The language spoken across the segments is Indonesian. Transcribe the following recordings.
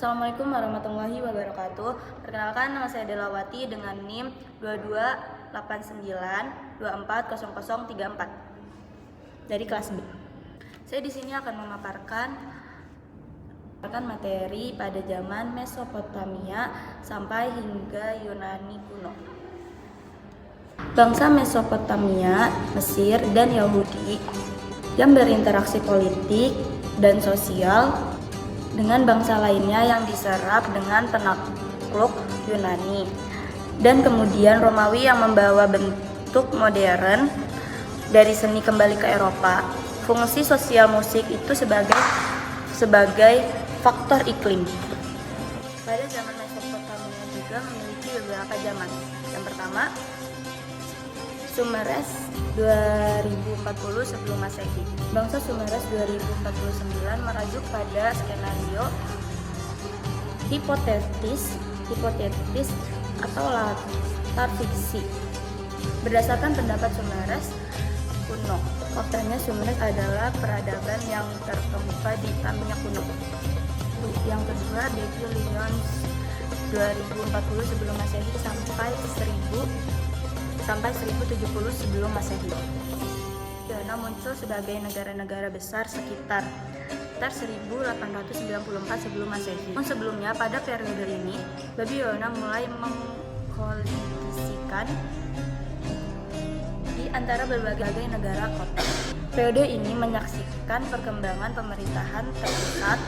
Assalamualaikum warahmatullahi wabarakatuh. Perkenalkan, nama saya Delawati dengan NIM 2289240034 dari kelas B. Saya di sini akan memaparkan materi pada zaman Mesopotamia sampai hingga Yunani kuno. Bangsa Mesopotamia, Mesir, dan Yahudi yang berinteraksi politik dan sosial dengan bangsa lainnya yang diserap dengan penakluk Yunani, dan kemudian Romawi yang membawa bentuk modern dari seni kembali ke Eropa. Fungsi sosial musik itu sebagai faktor iklim. Pada zaman Mesopotamia juga memiliki beberapa zaman. Yang pertama, Sumeres 2040 sebelum Masehi. Bangsa Sumeres 2049 merujuk pada skenario hipotetis atau latar fiksi. Berdasarkan pendapat Sumeres kuno, faktanya Sumeres adalah peradaban yang terkemuka di Tamiya kuno. Yang kedua, Babylonians 2040 sebelum Masehi sampai 1070 sebelum Masehi. Yunani muncul sebagai negara-negara besar sekitar 1894 sebelum Masehi. Sebelumnya, pada periode ini, Babilonia mulai mengkondisikan di antara berbagai negara kota. Periode ini menyaksikan perkembangan pemerintahan terpusat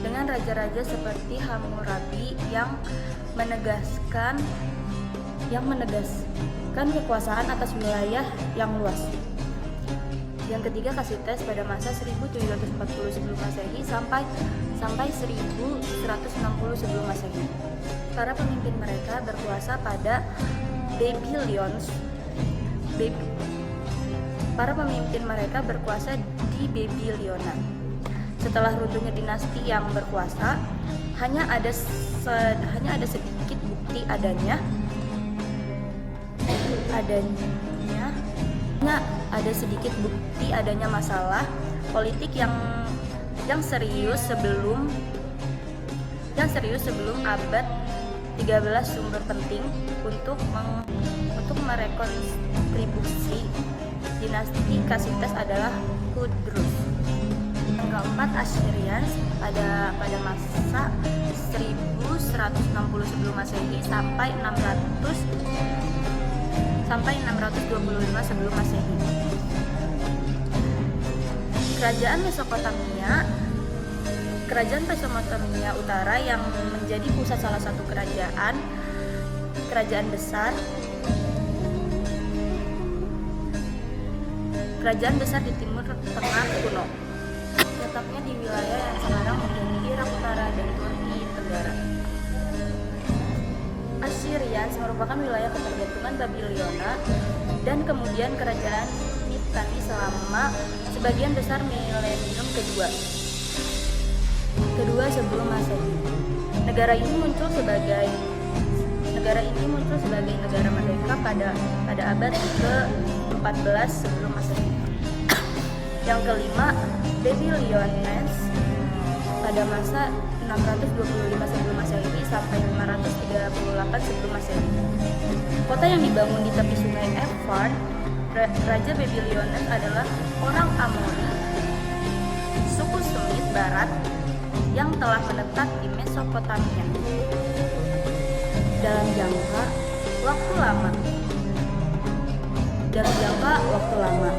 dengan raja-raja seperti Hammurabi yang menegaskan kekuasaan atas wilayah yang luas. Yang ketiga, Kasites pada masa 1740 sebelum Masehi sampai 1160 sebelum Masehi. Para pemimpin mereka berkuasa pada di Babilonia. Setelah runtuhnya dinasti yang berkuasa, hanya ada sedikit bukti adanya masalah politik yang serius sebelum abad 13. Sumber penting untuk merekonstruksi dinasti Kasites adalah Kudrus. Yang keempat, Assyrians pada masa 1160 sebelum Masehi sampai 625 sebelum Masehi. Kerajaan Mesopotamia Utara yang menjadi pusat salah satu kerajaan besar di Timur Tengah kuno, letaknya di wilayah yang sekarang menjadi Irak Utara dan Turki Tenggara. Assyrians merupakan wilayah ketergantungan Babilonia dan kemudian kerajaan Mitanni selama sebagian besar milenium kedua sebelum Masehi. Negara ini muncul sebagai negara merdeka pada abad ke-14 sebelum Masehi. Yang kelima, Babylonians pada masa 625 sebelum Masehi sampai 538 sebelum Masehi. Kota yang dibangun di tepi sungai Euphrates, Raja Babylonians adalah orang Amori, suku Semit Barat yang telah menetap di Mesopotamia. Dalam jangka waktu lama,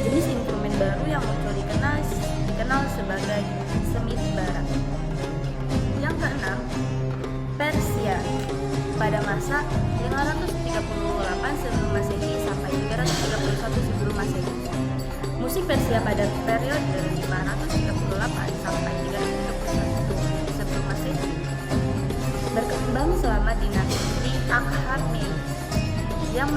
jenis instrumen baru yang muncul dikenal sebagai Semit Barat. Yang keenam, Persia pada masa 538 sebelum Masehi sampai 331 sebelum Masehi. Musik Persia pada periode 538 sampai 331 sebelum Masehi berkembang selama dinasti Achaemenid yang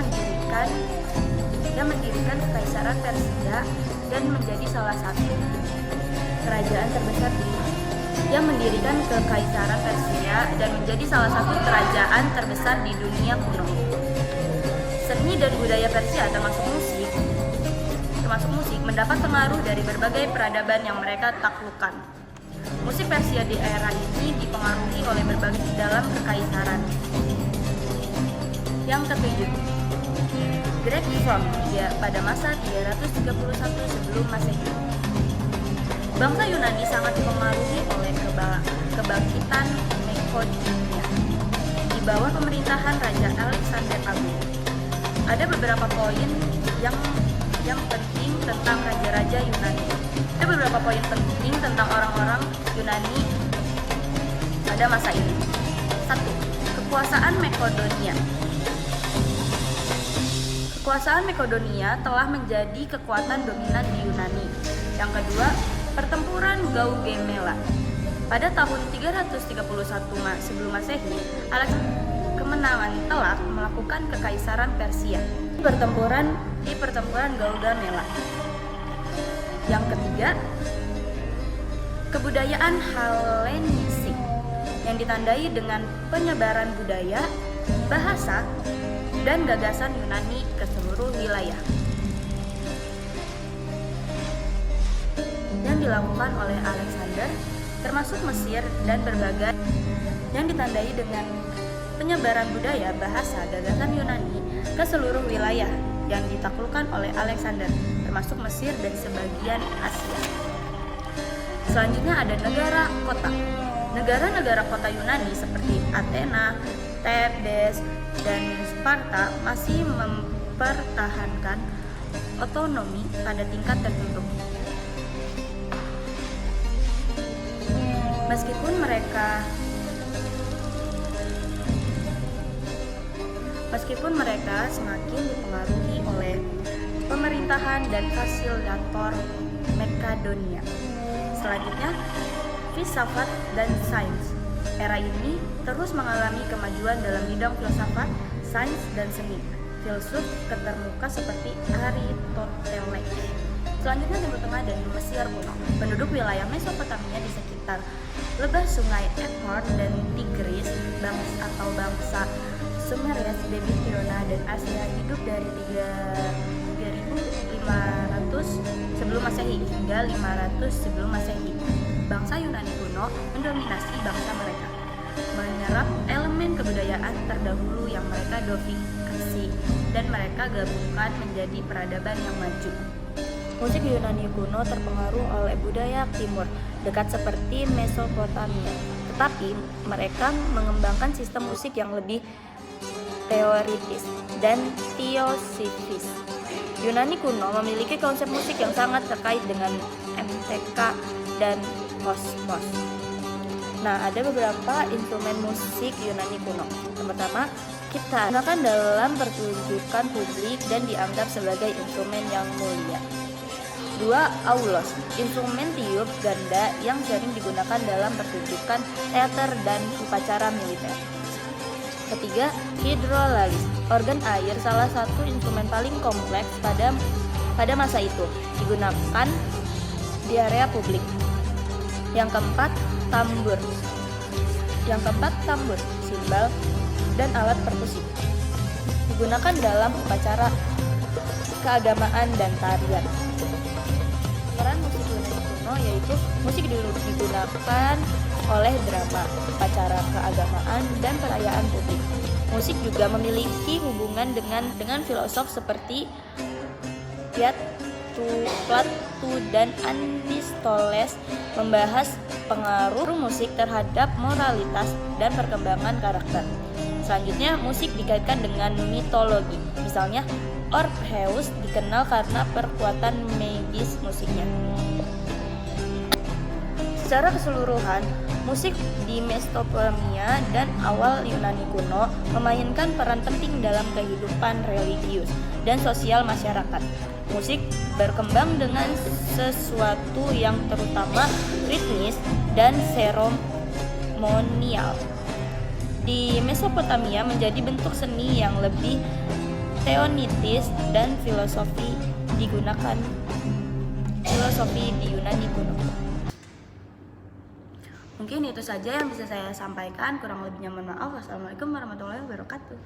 mendirikan Kekaisaran Persia dan menjadi salah satu kerajaan terbesar di dunia kuno. Seni dan budaya Persia termasuk musik mendapat pengaruh dari berbagai peradaban yang mereka taklukkan. Musik Persia di era ini dipengaruhi oleh berbagai dalam kekaisaran. Yang ketujuh, Greek From pada masa 331 sebelum Masehi. Bangsa Yunani sangat dipengaruhi oleh kebangkitan Makedonia di bawah pemerintahan Raja Alexander Agung. Ada beberapa poin yang penting tentang raja-raja Yunani. Ada beberapa poin penting tentang orang-orang Yunani pada masa ini. 1. Kekuasaan Makedonia. Kekuasaan Makedonia telah menjadi kekuatan dominan di Yunani. Yang kedua, pertempuran Gaugamela. Pada tahun 331 sebelum Masehi, kemenangan telak melakukan kekaisaran Persia di pertempuran Gaugamela. Yang ketiga, kebudayaan Helenistik yang ditandai dengan penyebaran budaya, bahasa, dan gagasan Yunani ke seluruh wilayah yang dilakukan oleh Alexander, termasuk Mesir dan berbagai yang ditandai dengan penyebaran budaya, bahasa, gagasan Yunani ke seluruh wilayah yang ditaklukkan oleh Alexander, termasuk Mesir dan sebagian Asia. Selanjutnya ada negara kota. Negara-negara kota Yunani seperti Athena, Thebes, dan Sparta masih mempertahankan otonomi pada tingkat tertentu. Meskipun mereka semakin dipengaruhi oleh pemerintahan dan fasilitator Makedonia. Selanjutnya, filsafat dan sains. Era ini terus mengalami kemajuan dalam bidang filsafat, sains, dan seni. Filsuf ketermuka seperti Aristoteles. Selanjutnya Timur Tengah dan Mesir kuno. Penduduk wilayah Mesopotamia di sekitar lebah sungai Euphrates dan Tigris, bangsa Sumeres, Babilonia, dan Asia hidup dari 3500 sebelum Masehi hingga 500 sebelum Masehi. Bangsa Yunani kuno mendominasi bangsa mereka, menyerap elemen kebudayaan terdahulu yang mereka duplikasi dan mereka gabungkan menjadi peradaban yang maju. Musik Yunani kuno terpengaruh oleh budaya timur dekat seperti Mesopotamia, tetapi mereka mengembangkan sistem musik yang lebih teoritis dan teosifis. Yunani kuno memiliki konsep musik yang sangat terkait dengan MTK dan kosmos. Nah, ada beberapa instrumen musik Yunani kuno. Yang pertama, gitar digunakan dalam pertunjukan publik dan dianggap sebagai instrumen yang mulia. 2. Aulos, instrumen tiup ganda yang sering digunakan dalam pertunjukan teater dan upacara militer. Ketiga, hidrolalis, organ air, salah satu instrumen paling kompleks pada masa itu, digunakan di area publik. Yang keempat, tambur. Simbal, dan alat perkusi. Digunakan dalam upacara keagamaan dan tarian. Peran musik Yunani kuno yaitu musik digunakan oleh drama, upacara keagamaan, dan perayaan publik. Musik juga memiliki hubungan dengan filosof seperti Plato dan Aristoteles, membahas pengaruh musik terhadap moralitas dan perkembangan karakter. Selanjutnya, musik dikaitkan dengan mitologi. Misalnya, Orpheus dikenal karena perkuatan magis musiknya. Secara keseluruhan, musik di Mesopotamia dan awal Yunani kuno memainkan peran penting dalam kehidupan religius dan sosial masyarakat. Musik berkembang dengan sesuatu yang terutama ritmis dan seremonial. Di Mesopotamia menjadi bentuk seni yang lebih teoritis dan filosofi di Yunani kuno. Mungkin itu saja yang bisa saya sampaikan. Kurang lebihnya mohon maaf. Wassalamualaikum warahmatullahi wabarakatuh.